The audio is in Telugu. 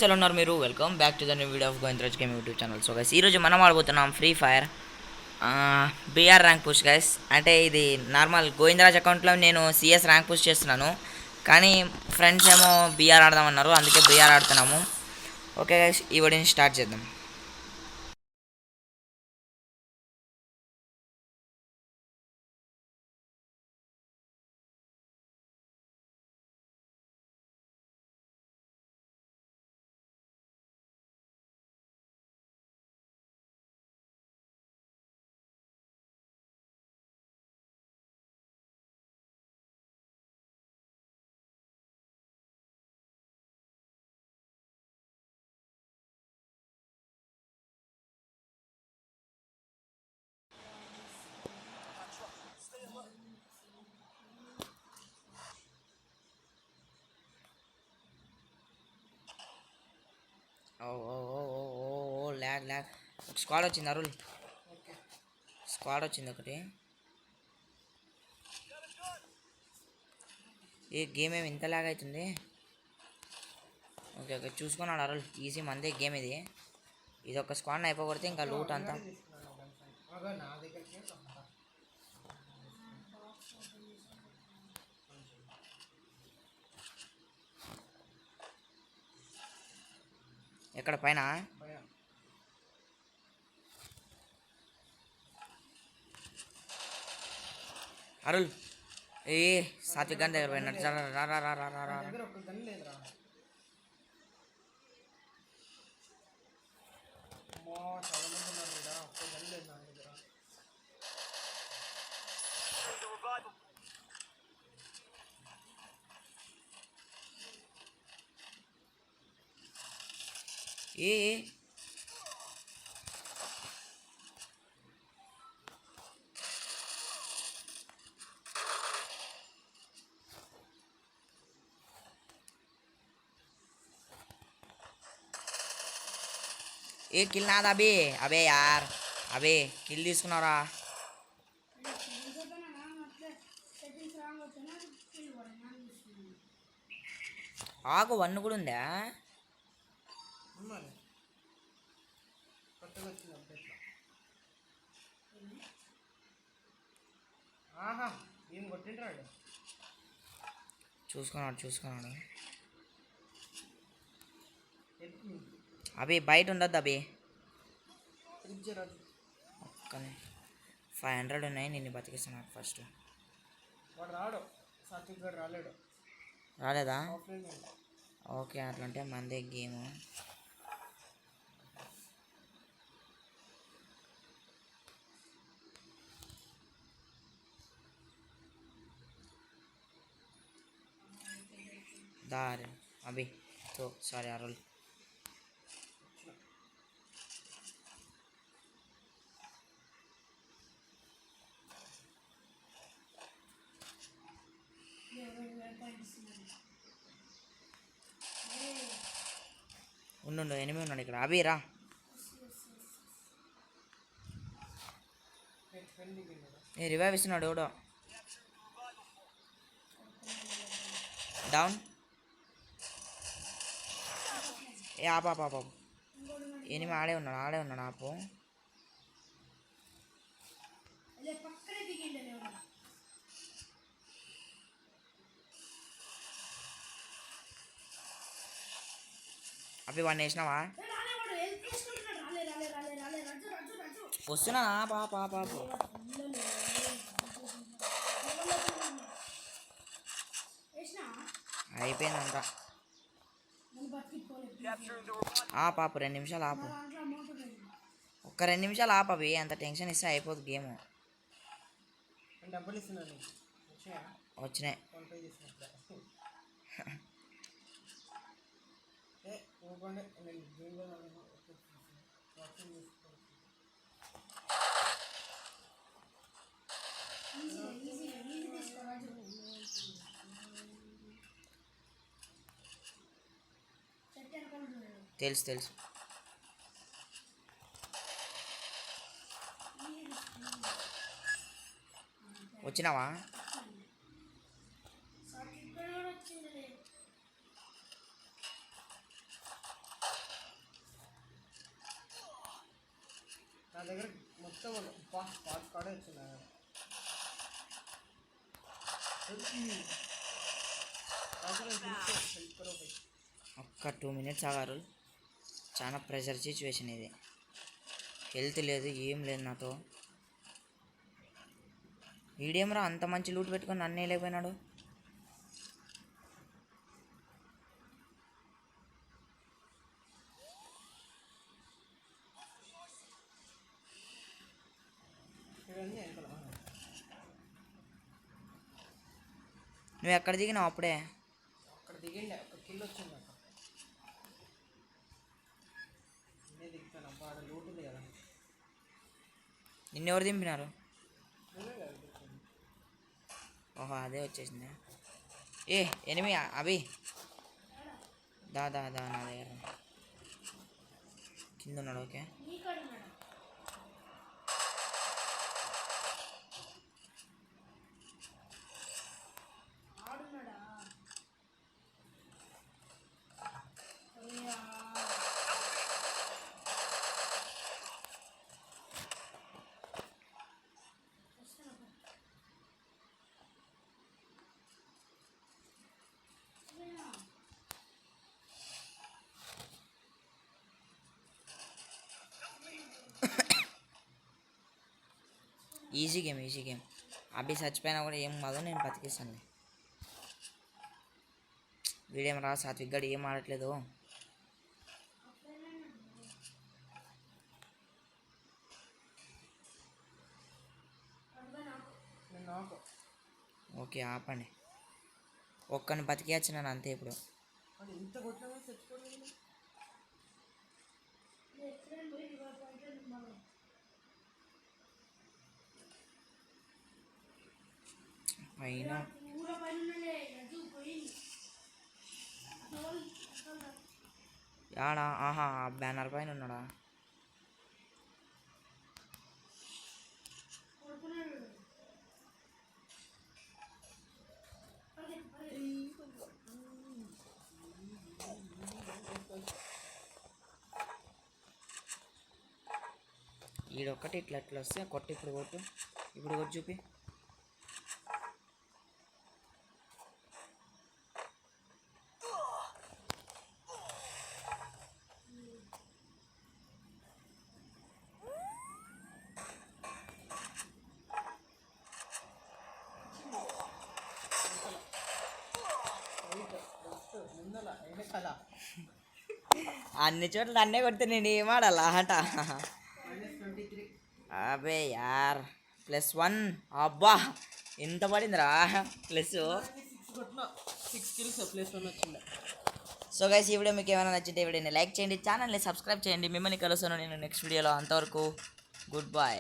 ఎలా ఉన్నారు మీరు? Welcome back to the new video of Govindaraj game YouTube channel. So guys ఈరోజు మనం ఆడబోతున్నాం free fire BR rank push guys. అంటే ఇది నార్మల్ గోవిందరాజ్ అకౌంట్లో నేను సిఎస్ ర్యాంక్ పుష్ చేస్తున్నాను, కానీ ఫ్రెండ్స్ ఏమో బీఆర్ ఆడదామన్నారు, అందుకే బీఆర్ ఆడుతున్నాము. ఓకే గైస్, ఈ వీడియోని స్టార్ట్ చేద్దాం. ఓ ఓ ఓ ఓ ఓ ఓ ల్యాగ్ ల్యాగ్. స్క్వాడ్ వచ్చింది అరుల్, స్క్వాడ్ వచ్చింది ఒకటి. ఏ గేమ్ ఏమి ఇంత ల్యాగ్ అవుతుంది? ఓకే ఓకే, చూసుకున్నాడు అరుల్. ఈజీ మందే గేమ్ ఇది. ఇది ఒక స్క్వాడ్ అయిపోగొడితే ఇంకా లూట్ అంతా. ఎక్కడ పైన? అరుల్ ఏ సాత్విక్ గారి దగ్గర పోయినట్టు. రా రా రా రా రా రా. ఏ ఏ కిల్ నాదా అబే? అబే యార్, అబే కిల్ తీసుకున్నారా? ఆకు వన్ కూడా ఉందా? చూసుకున్నాడు చూసుకున్నాడు. అవి బయట ఉండద్దు అవి. ఒక్కనే 500 ఉన్నాయి, నిన్ను బతికిస్తున్నాను ఫస్ట్. రాలేదా? ఓకే, అట్లంటే మందే గేమ్. దారి అభి తో సారీ అరుల్. ఉండు, ఎనిమిది ఉన్నాడు ఇక్కడ. అభి రా. ఏ రివైవ్ ఇస్తున్నాడు ఎవడో. డౌన్. ఏ ఆపా పాప, ఎనిమిది ఆడే ఉన్నాడు ఆపు. అవి వాడిని వేసినావా? వస్తున్నా పాప. అయిపోయిందంట. పాప 2 నిమిషాలు ఆపు, ఒక్క 2 నిమిషాలు ఆపవి. అంత టెన్షన్ ఇస్తే అయిపోదు గేమ్. వచ్చినాయి. తెలుసు. వచ్చినావా? నా దగ్గర మొత్తం పాట్ కాడే వచ్చింది ఒక్క 2 minutes ఆగారు. చాలా ప్రెషర్ సిచ్యువేషన్ ఇది. హెల్త్ లేదు, ఏం లేదు నాతో. వీడేమరా అంత మంచి లూట్ పెట్టుకొని నన్ను వెళ్ళిపోయినాడు. నువ్వు ఎక్కడ దిగినావు అప్పుడే? అక్కడ దిగిండే ఒక కిల్ వచ్చింది నాకు. నేనే దిగుతాను అబ్బా, ఆడ లూట్ ఉంది కదా. నిన్నెవరు దింపినారు? నువ్వే కదా దిగుతుంది. ఓహో అదే వచ్చేసిందా? ఏ ఎనిమి అభి దా దా దా నా దగ్గర కింద ఉన్నాడు. Okay easy game. అభి చచ్చిపోయినా కూడా ఏం కాదు, నేను బతికిస్తాను. వీడేం రా సాత్విక్ గడు ఏం ఆడట్లేదు. ఓకే ఆపండి. ఒక్కని బతికేయచ్చు నన్ను అంతే. ఇప్పుడు పైన యాడా? ఆహా బ్యానర్ పైన ఉన్నాడా? ఈడొక్కటి ఇట్లా వస్తే కొట్టి. ఇప్పుడు కొట్టు, ఇప్పుడు కొట్టు చూపి. అన్ని చోట్ల అన్నే కొడితే నేను ఏమాడాలా ఆట? అబే యార్ +1. అబ్బా ఎంత పడిందిరా ప్లస్. సో గైస్ ఈ వీడియో మీకు ఏమైనా నచ్చితే వీడియోని లైక్ చేయండి, ఛానల్ని సబ్స్క్రైబ్ చేయండి. మిమ్మల్ని కలుస్తాను నేను నెక్స్ట్ వీడియోలో. అంతవరకు గుడ్ బై.